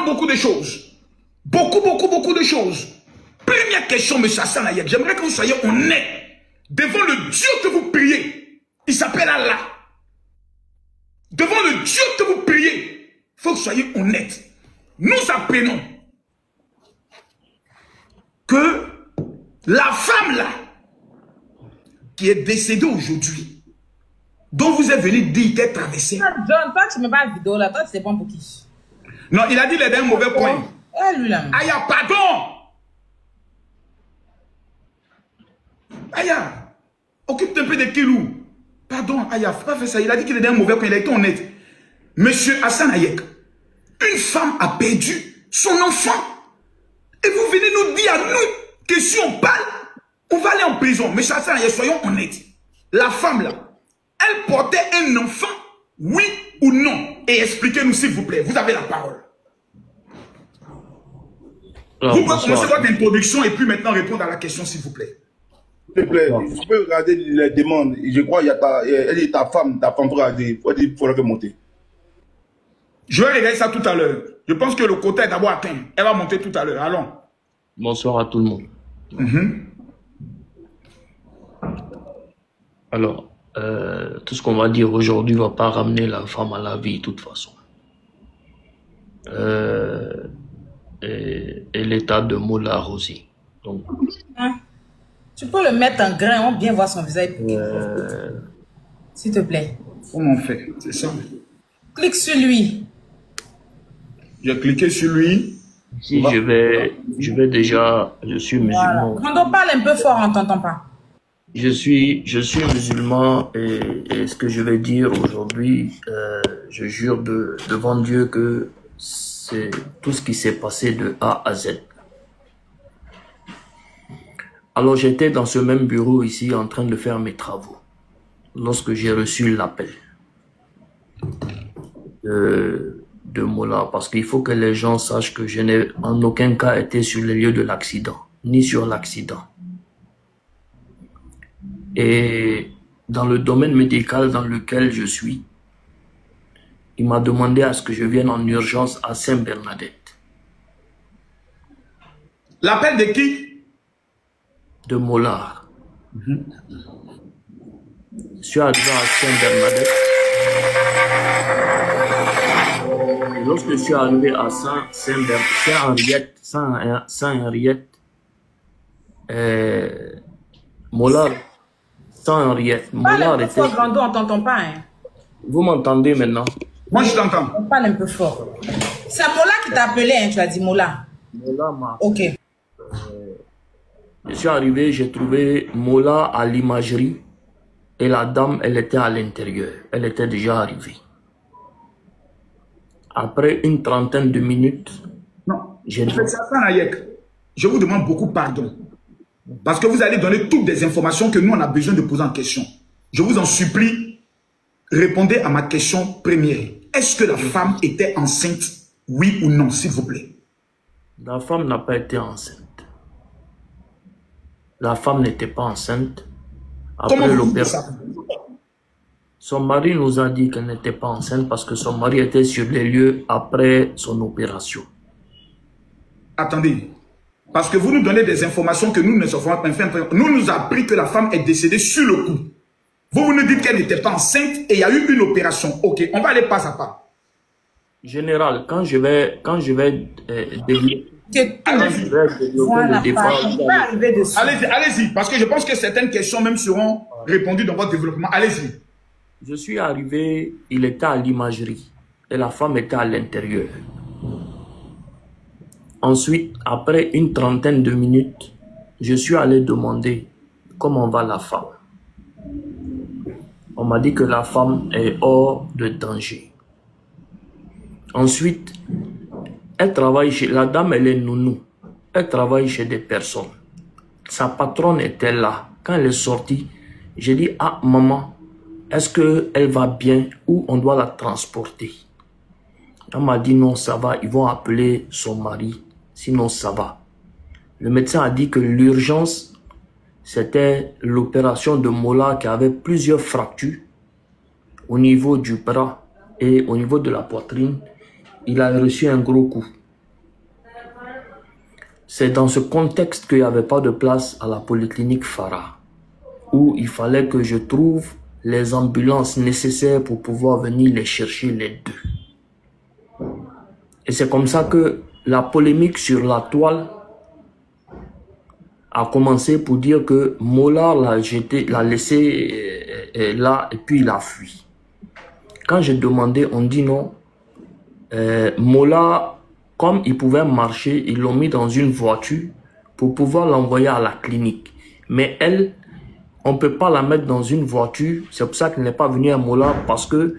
vraiment beaucoup de choses. Beaucoup de choses. Première question, M. Hassan Hayek, j'aimerais que vous soyez honnête devant le Dieu que vous priez. Il s'appelle Allah. Devant le Dieu que vous priez, il faut que vous soyez honnête. Nous apprenons que la femme là, qui est décédée aujourd'hui, dont vous êtes venu dire qu'elle traversait. John, toi tu me parles vidéo là, toi tu sais pas pour qui. Non, il a dit les d'un mauvais point. Lui là. Aya, pardon. Aya, occupe-toi un peu de Kilou. Pardon, Aya, faut pas faire ça. Il a dit qu'il est d'un mauvais point, il a été honnête. Monsieur Hassan Hayek, une femme a perdu son enfant. Et vous venez nous dire à nous que si on parle, on va aller en prison. Monsieur Hassan Hayek, soyons honnêtes. La femme là, elle portait un enfant, oui ou non? Et expliquez-nous s'il vous plaît, vous avez la parole. Alors, vous pouvez commencer votre introduction et puis maintenant répondre à la question s'il vous plaît. S'il te plaît, tu peux regarder les demandes. Je crois qu'il y a elle est ta femme peut regarder. Il faut la faire monter. Je vais regarder ça tout à l'heure. Je pense que le quota est d'abord atteint. Elle va monter tout à l'heure. Allons. Bonsoir à tout le monde. Alors, tout ce qu'on va dire aujourd'hui ne va pas ramener la femme à la vie de toute façon. Et l'état de Mola aussi. Donc, tu peux le mettre en grain, on bien voir son visage. S'il te plaît. Comment on fait? C'est ça. Clique sur lui. J'ai cliqué sur lui. Si je vais déjà, je suis musulman. Voilà. Quand on parle un peu fort, on ne t'entend pas. Je suis musulman et ce que je vais dire aujourd'hui, je jure devant Dieu que c'est tout ce qui s'est passé de A à Z. Alors j'étais dans ce même bureau ici en train de faire mes travaux lorsque j'ai reçu l'appel de Mola, parce qu'il faut que les gens sachent que je n'ai en aucun cas été sur les lieux de l'accident, ni sur l'accident. Et dans le domaine médical dans lequel je suis, il m'a demandé à ce que je vienne en urgence à Saint-Bernadette. L'appel de qui? De Mola. Je suis arrivé à Saint-Bernadette. Et lorsque je suis arrivé à Saint-Henriette, Mola, Saint-Henriette, Mola Parle un peu fort, Grando, on t'entend pas. Hein. Vous m'entendez maintenant? Moi, je t'entends. On parle un peu fort. C'est Mola qui t'a appelé, hein, tu as dit Mola. Mola m'a... Ok. Je suis arrivé, j'ai trouvé Mola à l'imagerie et la dame, elle était à l'intérieur. Elle était déjà arrivée. Après une trentaine de minutes, non, je vous demande beaucoup pardon. Parce que vous allez donner toutes des informations que nous, on a besoin de poser en question. Je vous en supplie, répondez à ma question première. Est-ce que la femme était enceinte, oui ou non, s'il vous plaît? La femme n'a pas été enceinte. La femme n'était pas enceinte. Après l'opération, son mari nous a dit qu'elle n'était pas enceinte parce que son mari était sur les lieux après son opération. Attendez. Parce que vous nous donnez des informations que nous ne savons pas. Nous nous avons appris que la femme est décédée sur le coup. Vous nous dites qu'elle n'était pas enceinte et il y a eu une opération. Ok, on va aller pas à pas. Général, quand je vais allez-y, parce que je pense que certaines questions même seront répondues dans votre développement. Allez-y. Je suis arrivé, il était à l'imagerie et la femme était à l'intérieur. Ensuite, après une trentaine de minutes, je suis allé demander comment va la femme. On m'a dit que la femme est hors de danger. Ensuite, elle travaille chez... La dame, elle est nounou. Elle travaille chez des personnes. Sa patronne était là. Quand elle est sortie, j'ai dit, ah maman, est-ce qu'elle va bien ou on doit la transporter? Elle m'a dit non, ça va, ils vont appeler son mari, sinon ça va. Le médecin a dit que l'urgence, c'était l'opération de Mola qui avait plusieurs fractures au niveau du bras et au niveau de la poitrine. Il a reçu un gros coup. C'est dans ce contexte qu'il n'y avait pas de place à la polyclinique Farah, où il fallait que je trouve les ambulances nécessaires pour pouvoir venir les chercher les deux. Et c'est comme ça que la polémique sur la toile a commencé pour dire que Mola l'a laissé là et puis il a fui. Quand j'ai demandé, on dit non. Mola, comme il pouvait marcher, ils l'ont mis dans une voiture pour pouvoir l'envoyer à la clinique. Mais elle, on ne peut pas la mettre dans une voiture. C'est pour ça qu'elle n'est pas venue à Mola, parce que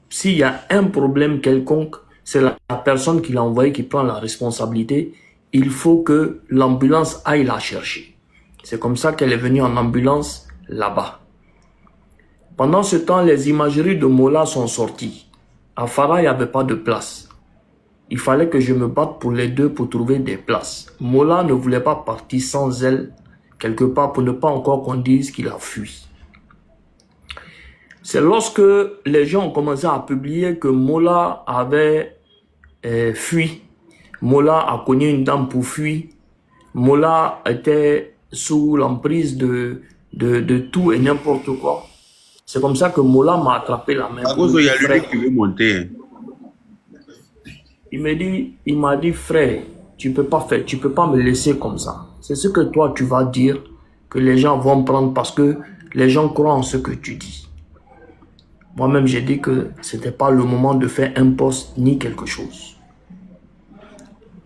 s'il y a un problème quelconque, c'est la personne qui l'a envoyé qui prend la responsabilité. Il faut que l'ambulance aille la chercher. C'est comme ça qu'elle est venue en ambulance là-bas. Pendant ce temps, les imageries de Mola sont sorties. À Farah, il n'y avait pas de place. Il fallait que je me batte pour les deux pour trouver des places. Mola ne voulait pas partir sans elle, quelque part, pour ne pas encore qu'on dise qu'il a fui. C'est lorsque les gens ont commencé à publier que Mola avait fui. Mola a cogné une dame pour fuir. Mola était sous l'emprise de tout et n'importe quoi. C'est comme ça que Mola m'a attrapé la main. À cause il y a lui qui veut monter. Il m'a dit, frère, tu peux pas me laisser comme ça. C'est ce que toi tu vas dire que les gens vont prendre parce que les gens croient en ce que tu dis. Moi-même, j'ai dit que c'était pas le moment de faire un post ni quelque chose.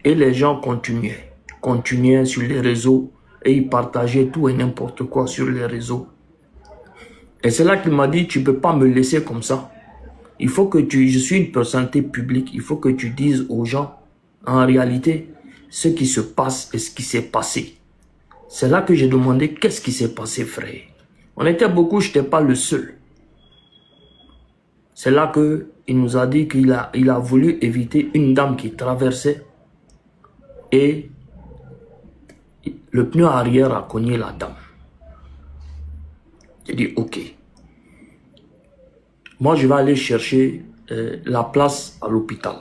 Et les gens continuaient sur les réseaux et ils partageaient tout et n'importe quoi sur les réseaux. Et c'est là qu'il m'a dit, tu peux pas me laisser comme ça. Il faut que je suis une personnalité publique, il faut que tu dises aux gens, en réalité, ce qui se passe et ce qui s'est passé. C'est là que j'ai demandé, qu'est-ce qui s'est passé, frère? On était beaucoup, je n'étais pas le seul. C'est là qu'il nous a dit qu'il a voulu éviter une dame qui traversait et le pneu arrière a cogné la dame. J'ai dit, ok. Moi, je vais aller chercher la place à l'hôpital.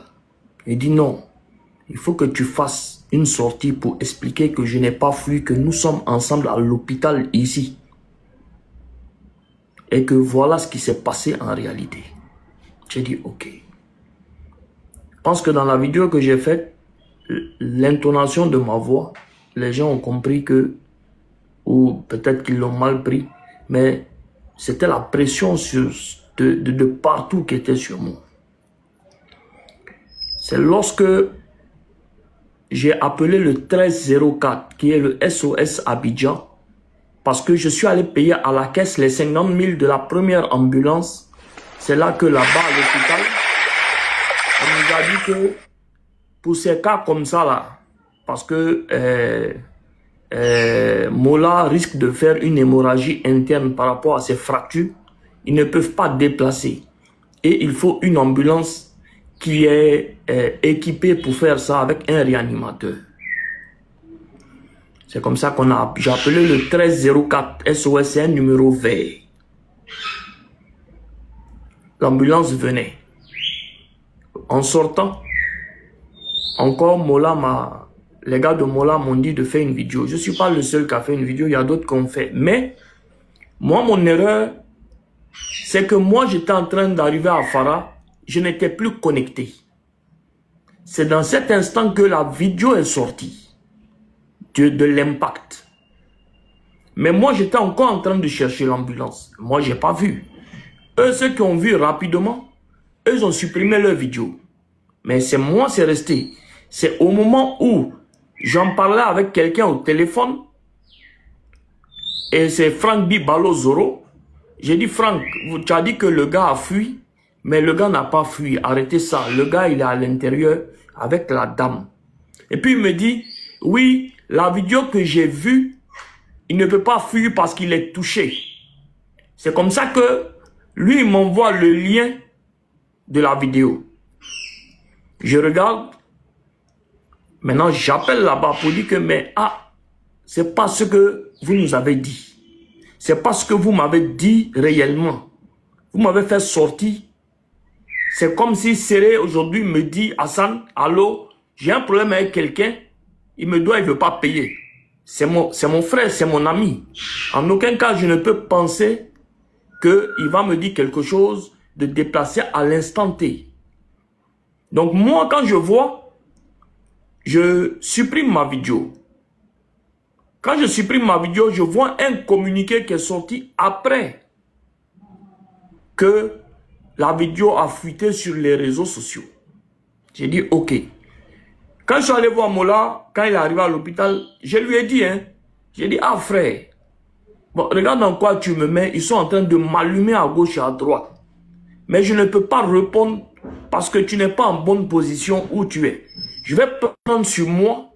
Il dit non, il faut que tu fasses une sortie pour expliquer que je n'ai pas fui, que nous sommes ensemble à l'hôpital ici. Et que voilà ce qui s'est passé en réalité. J'ai dit ok. Je pense que dans la vidéo que j'ai faite, l'intonation de ma voix, les gens ont compris que, ou peut-être qu'ils l'ont mal pris, mais c'était la pression de partout qui était sur moi. C'est lorsque j'ai appelé le 1304, qui est le SOS Abidjan, parce que je suis allé payer à la caisse les 50 000 de la première ambulance. C'est là que là-bas, à l'hôpital, on nous a dit que pour ces cas comme ça, là, parce que Mola risque de faire une hémorragie interne par rapport à ses fractures, ils ne peuvent pas déplacer. Et il faut une ambulance qui est équipée pour faire ça avec un réanimateur. C'est comme ça j'ai appelé le 1304 SOS, c'est un numéro vert. L'ambulance venait. En sortant, encore les gars de Mola m'ont dit de faire une vidéo. Je ne suis pas le seul qui a fait une vidéo, il y a d'autres qui ont fait. Mais, moi, mon erreur, c'est que moi, j'étais en train d'arriver à Farah, je n'étais plus connecté. C'est dans cet instant que la vidéo est sortie de l'impact. Mais moi, j'étais encore en train de chercher l'ambulance. Moi, je n'ai pas vu. Eux, ceux qui ont vu rapidement, eux, ils ont supprimé leur vidéo. Mais c'est moi, c'est resté. C'est au moment où j'en parlais avec quelqu'un au téléphone, et c'est Franck Bibalo Zoro. J'ai dit, Franck, tu as dit que le gars a fui, mais le gars n'a pas fui. Arrêtez ça. Le gars, il est à l'intérieur avec la dame. Et puis, il me dit, oui, la vidéo que j'ai vue, il ne peut pas fuir parce qu'il est touché. C'est comme ça que lui, il m'envoie le lien de la vidéo. Je regarde. Maintenant, j'appelle là-bas pour dire que, mais, c'est pas ce que vous nous avez dit. C'est pas ce que vous m'avez dit réellement. Vous m'avez fait sortir. C'est comme si Séré aujourd'hui me dit, Hassan, allô, j'ai un problème avec quelqu'un. il me doit, il ne veut pas payer. C'est mon frère, c'est mon ami. En aucun cas, je ne peux penser qu'il va me dire quelque chose de déplacé à l'instant T. Donc moi, quand je vois, je supprime ma vidéo. Quand je supprime ma vidéo, je vois un communiqué qui est sorti après que la vidéo a fuité sur les réseaux sociaux. J'ai dit, ok. Quand je suis allé voir Mola, quand il est arrivé à l'hôpital, je lui ai dit, j'ai dit, ah frère, bon, regarde dans quoi tu me mets, ils sont en train de m'allumer à gauche et à droite. Mais je ne peux pas répondre parce que tu n'es pas en bonne position où tu es. Je vais prendre sur moi,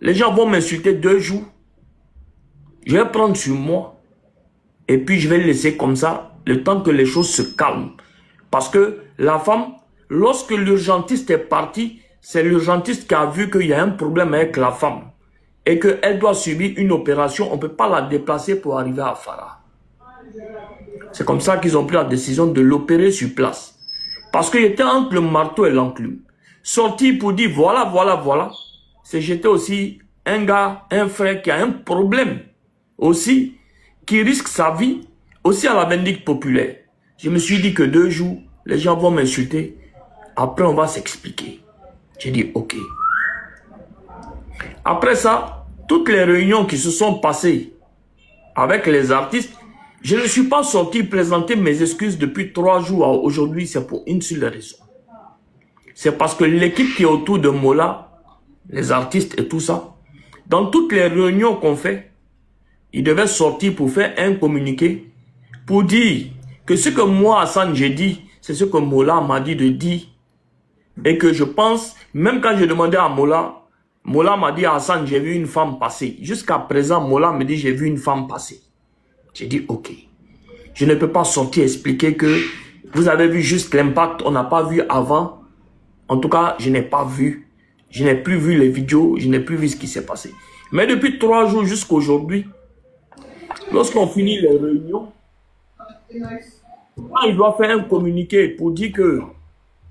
les gens vont m'insulter 2 jours, je vais prendre sur moi et puis je vais laisser comme ça le temps que les choses se calment. Parce que la femme, lorsque l'urgentiste est parti, c'est l'urgentiste qui a vu qu'il y a un problème avec la femme et qu'elle doit subir une opération, on ne peut pas la déplacer pour arriver à Farah. C'est comme ça qu'ils ont pris la décision de l'opérer sur place. Parce qu'il était entre le marteau et l'enclume. Sorti pour dire voilà, voilà, voilà. C'est j'étais aussi un gars, un frère qui a un problème aussi, qui risque sa vie aussi à la vindicte populaire. Je me suis dit que 2 jours, les gens vont m'insulter. Après, on va s'expliquer. J'ai dit ok. Après ça, toutes les réunions qui se sont passées avec les artistes, je ne suis pas sorti présenter mes excuses depuis 3 jours à aujourd'hui. C'est pour une seule raison. C'est parce que l'équipe qui est autour de Mola, les artistes et tout ça, dans toutes les réunions qu'on fait, ils devaient sortir pour faire un communiqué pour dire que ce que moi, Hassan, j'ai dit, c'est ce que Mola m'a dit de dire. Et que je pense, même quand je demandais à Mola, Mola m'a dit, Hassan, j'ai vu une femme passer. Jusqu'à présent, Mola me dit, j'ai vu une femme passer. J'ai dit, ok. Je ne peux pas sortir expliquer que vous avez vu juste l'impact, on n'a pas vu avant. En tout cas, je n'ai pas vu. Je n'ai plus vu les vidéos, je n'ai plus vu ce qui s'est passé. Mais depuis 3 jours jusqu'à aujourd'hui, lorsqu'on finit les réunions, il doit faire un communiqué pour dire que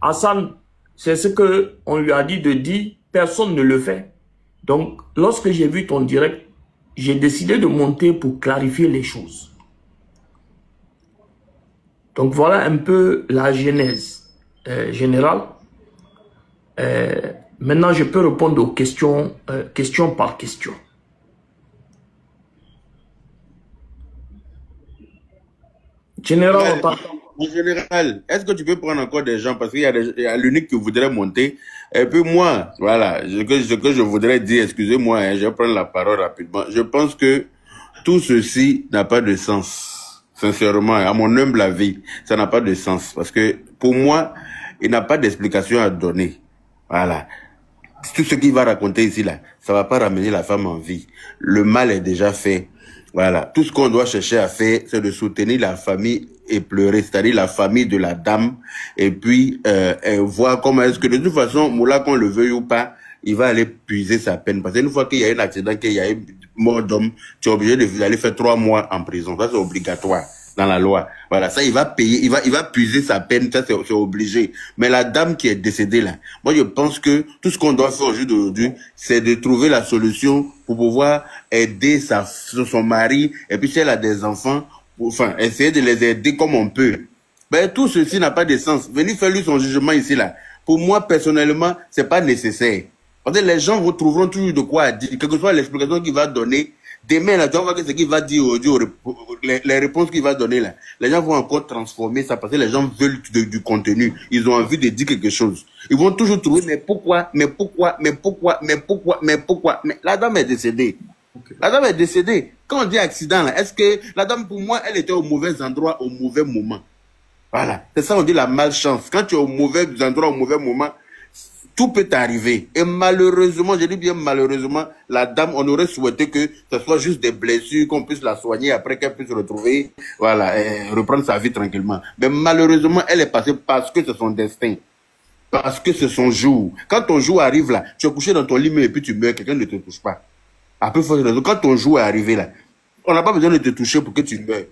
Hassan, c'est ce qu'on lui a dit de dire, personne ne le fait. Donc, lorsque j'ai vu ton direct, j'ai décidé de monter pour clarifier les choses. Donc, voilà un peu la genèse générale. Maintenant, je peux répondre aux questions, question par question. Général, en général, est-ce que tu peux prendre encore des gens parce qu'il y a l'unique qui voudrait monter et puis moi, voilà, ce que je voudrais dire, excusez-moi, je vais prendre la parole rapidement. Je pense que tout ceci n'a pas de sens, sincèrement, à mon humble avis, ça n'a pas de sens parce que pour moi, il n'a pas d'explication à donner. Voilà. Tout ce qu'il va raconter ici, là, ça va pas ramener la femme en vie. Le mal est déjà fait. Voilà. Tout ce qu'on doit chercher à faire, c'est de soutenir la famille et pleurer, c'est-à-dire la famille de la dame, et puis voir comment est-ce que, de toute façon, Moula, qu'on le veuille ou pas, il va aller puiser sa peine. Parce qu'une fois qu'il y a un accident, qu'il y a une mort d'homme, tu es obligé d'aller faire 3 mois en prison. Ça, c'est obligatoire dans la loi. Voilà, ça, il va payer, il va puiser sa peine, ça, c'est obligé. Mais la dame qui est décédée là, moi, je pense que tout ce qu'on doit faire au jour d'aujourd'hui, c'est de trouver la solution pour pouvoir aider son mari, et puis si elle a des enfants, enfin, essayer de les aider comme on peut. Ben, tout ceci n'a pas de sens. Venez faire lui son jugement ici là. Pour moi, personnellement, c'est pas nécessaire. Parce que les gens retrouveront toujours de quoi dire, quelle que soit l'explication qu'il va donner. Demain, là, tu vas voir que ce qu'il va dire aujourd'hui, les réponses qu'il va donner là, les gens vont encore transformer ça parce que les gens veulent du contenu. Ils ont envie de dire quelque chose. Ils vont toujours trouver, mais pourquoi, mais pourquoi, mais pourquoi, mais pourquoi, mais pourquoi, mais la dame est décédée. Okay. La dame est décédée. Quand on dit accident là, est-ce que la dame, pour moi, elle était au mauvais endroit, au mauvais moment. Voilà. C'est ça, on dit la malchance. Quand tu es au mauvais endroit, au mauvais moment, tout peut arriver. Et malheureusement, je dis bien malheureusement, la dame, on aurait souhaité que ce soit juste des blessures, qu'on puisse la soigner après qu'elle puisse retrouver, voilà, et reprendre sa vie tranquillement. Mais malheureusement, elle est passée parce que c'est son destin. Parce que c'est son jour. Quand ton jour arrive là, tu es couché dans ton lit et puis tu meurs, quelqu'un ne te touche pas. À peu forte raison, quand ton jour est arrivé là, on n'a pas besoin de te toucher pour que tu meurs.